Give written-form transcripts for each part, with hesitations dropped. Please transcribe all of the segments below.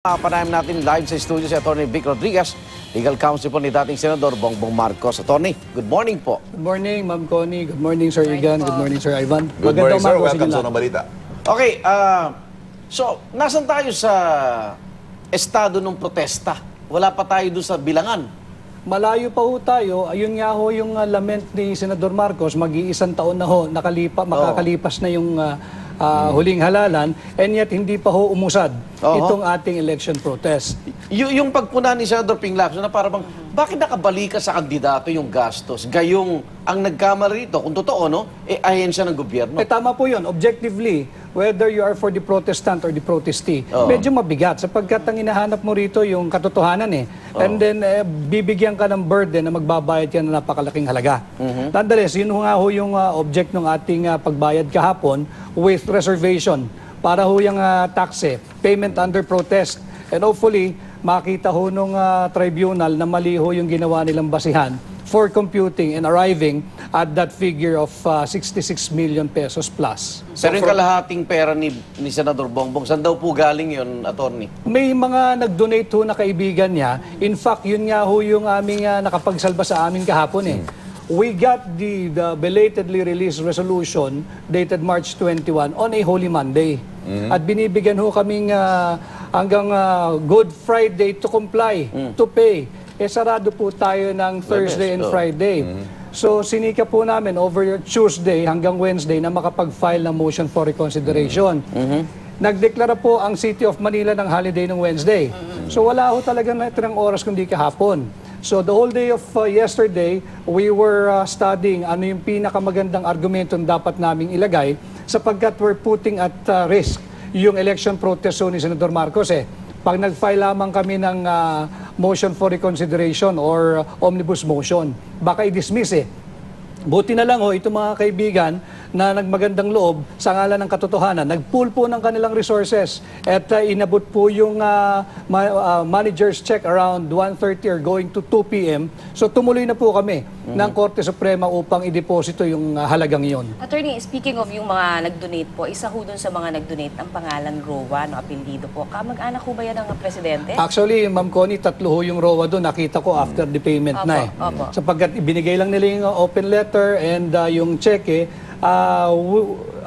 Panayam natin live sa studio si Atty. Vic Rodriguez, legal counsel po ni dating Senador Bongbong Marcos. Atty., good morning po. Good morning, Ma'am Connie. Good morning, Sir Igan. Good morning, Sir Ivan. Good morning, sir. Welcome sa Unang Balita. Okay, so, nasan tayo sa estado ng protesta? Wala pa tayo doon sa bilangan. Malayo pa ho tayo. Ayun nga ho yung lament ni Senador Marcos. Mag-iisang taon na ho, makakalipas na yung huling halalan, and yet hindi pa ho umusad itong ating election protest. Yung pagpuna ni Senador Ping Lacson na parang bakit nakabalikan sa kandidato yung gastos? Gayong ang nagkamali rito, kung totoo, no, ahensya ng gobyerno. Tama po yun. Objectively, whether you are for the protestant or the protestee, medyo mabigat sapagkat ang hinahanap mo rito yung katotohanan And then, bibigyan ka ng burden na magbabayad ka ng napakalaking halaga. Nonetheless, yun nga ho yung object ng ating pagbayad kahapon with reservation para ho yung taxe, payment under protest. And hopefully, makita ho nung tribunal na mali ho yung ginawa nilang basihan for computing and arriving at that figure of 66 million pesos plus. Pero yung kalahating pera ni Senador Bongbong, saan daw po galing yun, attorney? May mga nag-donate ho na kaibigan niya. In fact, yun nga ho yung aming nakapagsalba sa amin kahapon We got the belatedly released resolution dated March 21 on a Holy Monday. At binibigyan ho kaming hanggang Good Friday to comply, to pay. Sarado po tayo ng Thursday and Friday. So, sinika po namin over Tuesday hanggang Wednesday na makapag-file ng motion for reconsideration. Nagdeklara po ang City of Manila ng holiday ng Wednesday. So, wala ho talaga natirang oras kundi kahapon. So, the whole day of yesterday, we were studying ano yung pinakamagandang argumento dapat naming ilagay sapagkat we're putting at risk yung election protest ni Senador Marcos Pag nag-file lamang kami ng motion for reconsideration or omnibus motion, baka i-dismiss Buti na lang itong mga kaibigan na nagmagandang loob sa ngalan ng katotohanan, nag-pool po ng kanilang resources at inabot po yung manager's check around 1:30 or going to 2 p.m. So tumuloy na po kami ng Korte Suprema upang i-deposito yung halagang iyon. Attorney, speaking of yung mga nag-donate po, isa ho dun sa mga nag-donate ang pangalan Roa, no, apelyido po. Kamag-anak ho ba yan ng presidente? Actually, Ma'am Connie, 3 ho yung Roa doon. Nakita ko after the payment na Sapagkat ibinigay lang nila yung open letter and yung check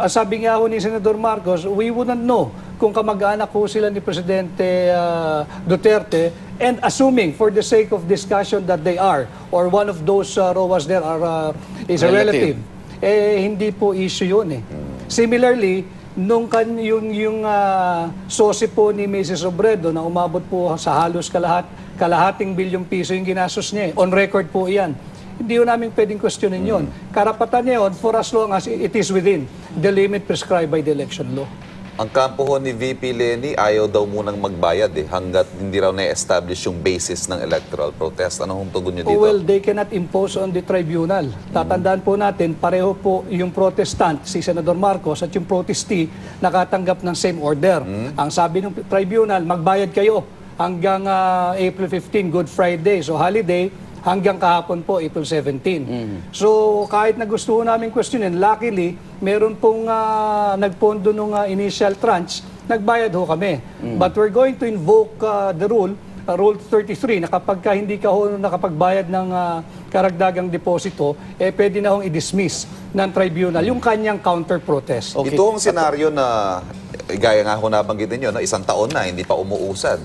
sabi nga ho ni Senador Marcos, we wouldn't know kung kamag-anak ho sila ni Presidente Duterte, and assuming for the sake of discussion that they are, or one of those Roas there is a relative, hindi po issue yun Similarly, nung yung sosi po ni Mrs. Robredo na umabot po sa halos kalahating bilyong piso yung ginastos niya on record po iyan. Hindi yun namin pwedeng questionin yun. Karapatan niya yun for as long as it is within the limit prescribed by the election law. Ang kampo ho ni VP Leni, ayaw daw munang magbayad hanggat hindi raw na-establish yung basis ng electoral protest. Ano hong tugon niyo dito? Well, they cannot impose on the tribunal. Tatandaan po natin, pareho po yung protestant, si Senador Marcos, at yung protestee nakatanggap ng same order. Ang sabi ng tribunal, magbayad kayo hanggang April 15, Good Friday. So holiday, hanggang kahapon po, April 17. So, kahit na gusto namin questionin, luckily, meron pong nagpondo nung initial tranche, nagbayad ho kami. But we're going to invoke the rule, Rule 33, na kapag hindi ka ho nakapagbayad ng karagdagang deposito, pwede na hong i-dismiss ng tribunal yung kanyang counter-protest. Okay. Ito ang senaryo na, gaya nga ho nabanggitin nyo, na 1 taon na, hindi pa umuusad.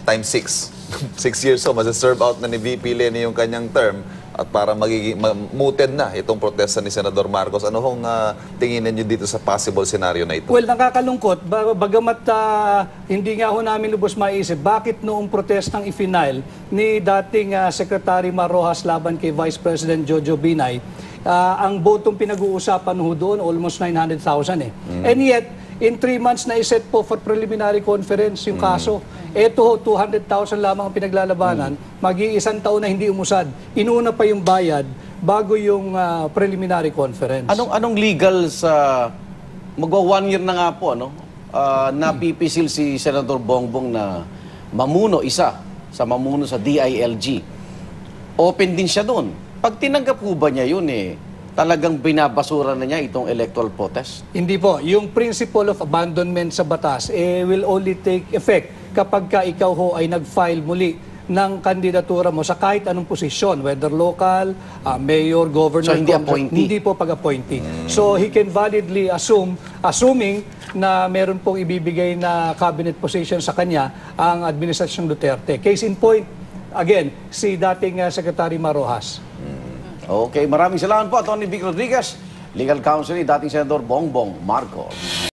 Times 6. 6 years masa-serve out na ni VP Leni yung kanyang term at para magiging mooted na itong protesta ni Senador Marcos. Ano hong tingin niyo dito sa possible scenario na ito? Well, nakakalungkot. Bagamat hindi nga ho namin lubos maisip, bakit noong protestang ifinail ni dating Secretary Mar Rojas laban kay Vice President Jojo Binay, ang botong pinag-uusapan ho doon, almost 900,000 And yet, in 3 months na iset po for preliminary conference yung kaso. Ito, 200,000 lamang ang pinaglalabanan. Mag-iisang taon na hindi umusad. Inuna pa yung bayad bago yung preliminary conference. Anong legal sa magwa 1 year na nga po napipisil si Senador Bongbong na mamuno mamuno sa DILG. Open din siya doon. Pag tinanggap po ba niya yun talagang binabasura na niya itong electoral protest? Hindi po. Yung principle of abandonment sa batas will only take effect kapag ka ikaw ho ay nag-file muli ng kandidatura mo sa kahit anong posisyon, whether local, mayor, governor, So, hindi congress, appointee? hindi po pag-appointee. So he can validly assuming na meron pong ibibigay na cabinet position sa kanya ang Administrasyong Duterte. Case in point, again, si dating Secretary Marojas. Okay, maraming salamat po, Atty. Vic Rodriguez, Legal Counsel ni dating Senador Bongbong Marcos.